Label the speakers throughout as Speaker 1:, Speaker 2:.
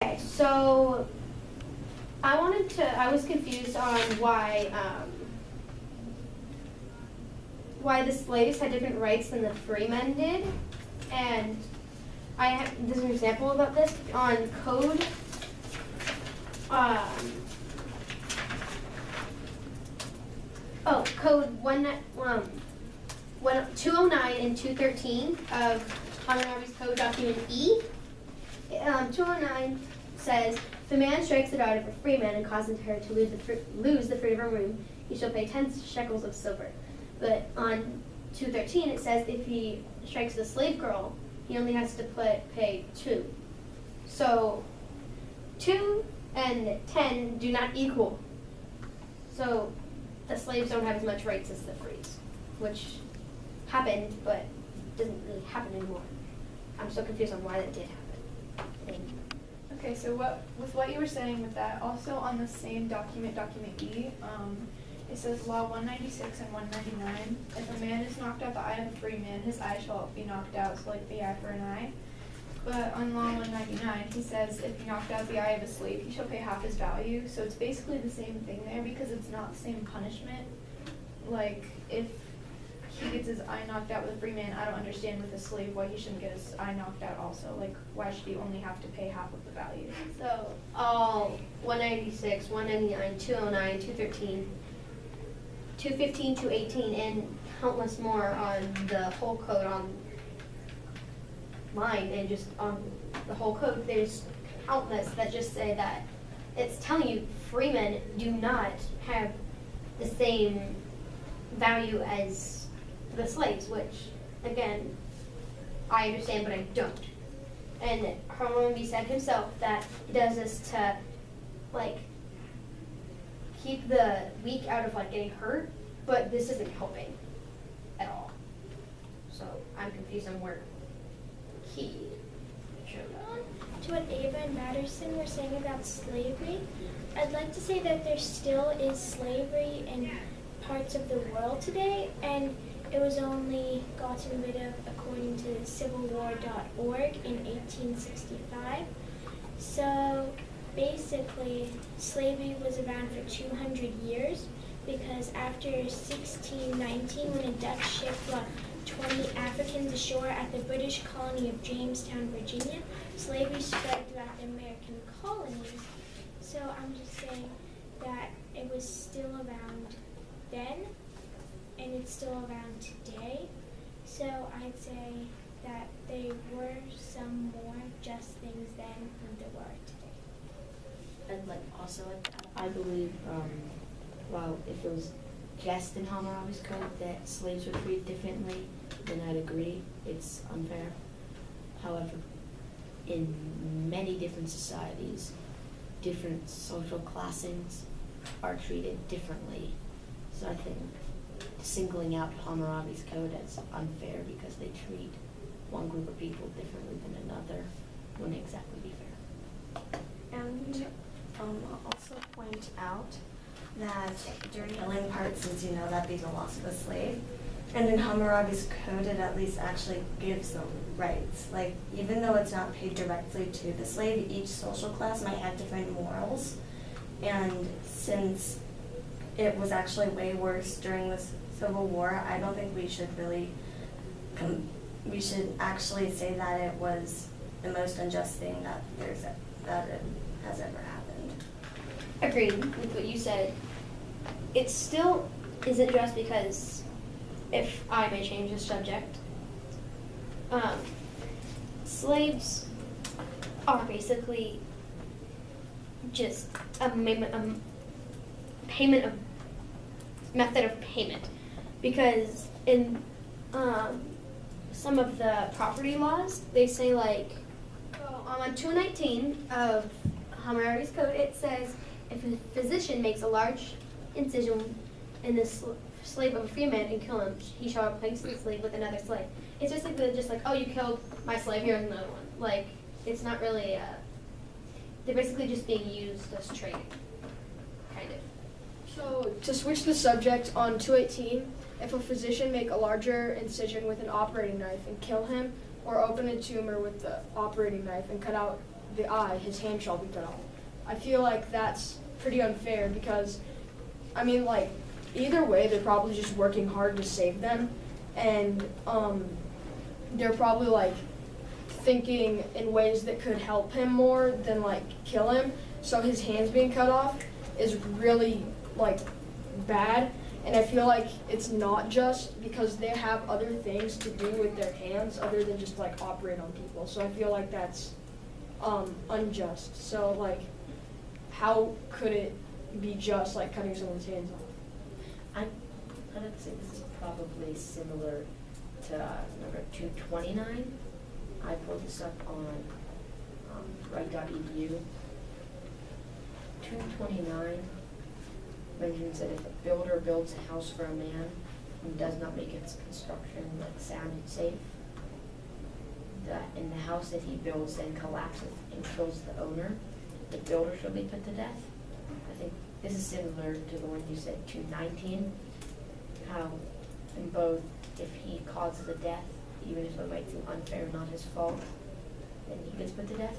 Speaker 1: Okay, so I was confused on why the slaves had different rights than the freemen did, and there's an example about this on code. Code 209 and 213 of Hammurabi's Code document E. 209 says, if a man strikes the daughter of a free man and causes her to lose the fruit of her womb, he shall pay 10 shekels of silver. But on 213 it says if he strikes the slave girl, he only has to pay 2. So 2 and 10 do not equal. So the slaves don't have as much rights as the frees, which happened, but doesn't really happen anymore. I'm so confused on why that did happen.
Speaker 2: Okay, so with what you were saying with that, also on the same document E, it says Law 196 and 199, if a man is knocked out the eye of a free man, his eye shall be knocked out, so like the eye for an eye. But on Law 199, he says if he knocked out the eye of a slave, he shall pay half his value. So it's basically the same thing there because it's not the same punishment. Like, if he gets his eye knocked out with a free man, I don't understand with a slave why he shouldn't get his eye knocked out also. Like, why should he only have to pay half of the value?
Speaker 1: So all 196, 199, 209, 213, 215, 218, and countless more on the whole code online, and just on the whole code, there's countless that just say that it's telling you freemen do not have the same value as the slaves, which, again, I understand, but I don't. And Hammurabi said himself that he does this to, like, keep the weak out of, like, getting hurt, but this isn't helping at all. So I'm confused on where he showed up.
Speaker 3: To what Ava and Matterson were saying about slavery, I'd like to say that there still is slavery in parts of the world today, and it was only gotten rid of according to civilwar.org in 1865. So basically, slavery was around for 200 years because after 1619, when a Dutch ship brought 20 Africans ashore at the British colony of Jamestown, Virginia, slavery spread throughout the American colonies. So I'm just saying that it was still around then, and it's still around today. So I'd say that there were some more just things then than there were today.
Speaker 4: And I believe, well, if it was just in Hammurabi's code that slaves were treated differently, then I'd agree it's unfair. However, in many different societies, different social classings are treated differently. So I think singling out Hammurabi's code as unfair because they treat one group of people differently than another wouldn't exactly be fair.
Speaker 5: And I'll also point out that during the killing part, since you know that'd be the loss of a slave, and in Hammurabi's code it at least actually gives them rights. Like, even though it's not paid directly to the slave, each social class might have different morals, and since it was actually way worse during the Civil War, I don't think we should really we should actually say that it was the most unjust thing that it has ever happened.
Speaker 1: Agreed with what you said. It still isn't just because, if I may change the subject, slaves are basically just a method of payment, because in some of the property laws they say, like, on 219 of Hammurabi's code, it says if a physician makes a large incision in the slave of a free man and kill him, he shall replace the slave with another slave. It's just like, oh, you killed my slave, here's another one. Like, it's not really they're basically just being used as trading, kind of.
Speaker 6: So, to switch the subject, on 218, if a physician make a larger incision with an operating knife and kill him, or open a tumor with the operating knife and cut out the eye, his hand shall be cut off. I feel like that's pretty unfair because, I mean, like, either way, they're probably just working hard to save them, and they're probably like thinking in ways that could help him more than like kill him. So his hands being cut off is really like bad, and I feel like it's not just because they have other things to do with their hands other than just like operate on people. So I feel like that's unjust. So like, how could it be just like cutting someone's hands off?
Speaker 4: I would say this is probably similar to number 229. I pulled this up on right.edu. 229 mentions that if a builder builds a house for a man and does not make its construction like sound and safe, and the house that he builds then collapses and kills the owner, the builder shall be put to death. I think this is similar to the one you said, 219, how in both, if he causes a death, even if it might seem unfair, not his fault, then he gets put to death.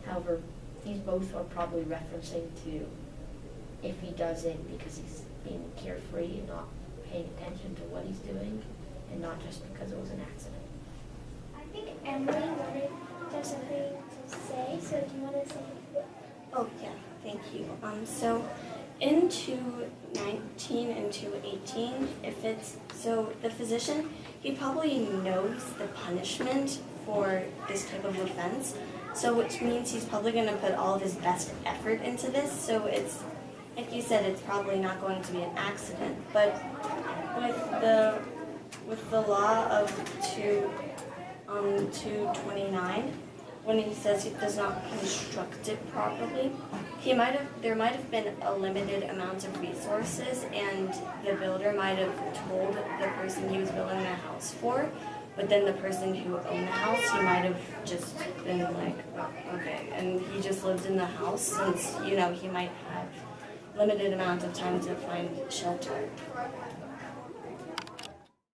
Speaker 4: However, these both are probably referencing to if he does it because he's being carefree and not paying attention to what he's doing, and not just because it was an accident.
Speaker 3: I think Emily wanted to have something to say, so do you want to say?
Speaker 5: Oh, yeah, thank you. So in 219 and 218, so the physician, he probably knows the punishment for this type of offense, so which means he's probably going to put all of his best effort into this, so it's, like you said, it's probably not going to be an accident, but with the law of 229, when he says he does not construct it properly, there might have been a limited amount of resources, and the builder might have told the person he was building the house for, but then the person who owned the house, he might have just been like, oh, okay, and he just lived in the house since, he might have limited amount of time to find shelter.